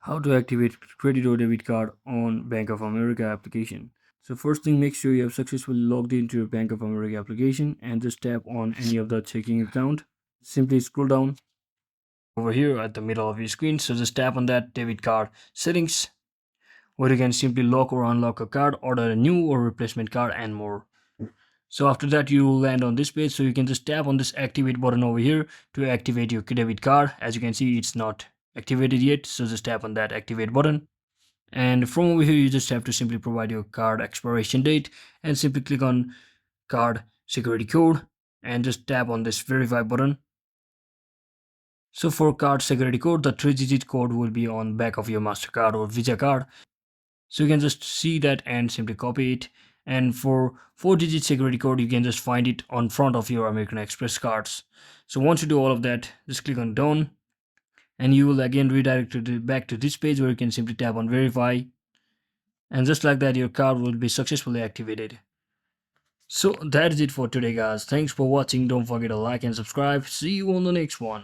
How to activate credit or debit card on Bank of America application. So first thing, make sure you have successfully logged into your Bank of America application and just tap on any of the checking account. Simply scroll down over here at the middle of your screen. So just tap on that debit card settings, where you can simply lock or unlock a card, order a new or replacement card, and more. So after that, you will land on this page. So you can just tap on this activate button over here to activate your debit card. As you can see, it's not activated yet. So just tap on that activate button. And from over here, you just have to simply provide your card expiration date and simply click on card security code and just tap on this verify button. So for card security code, the 3-digit code will be on back of your MasterCard or Visa card. So you can just see that and simply copy it. And for 4-digit security code, you can just find it on front of your American Express cards. So once you do all of that, just click on done, and you will again redirect back to this page where you can simply tap on verify. And just like that, your card will be successfully activated. So that is it for today, guys. Thanks for watching. Don't forget to like and subscribe. See you on the next one.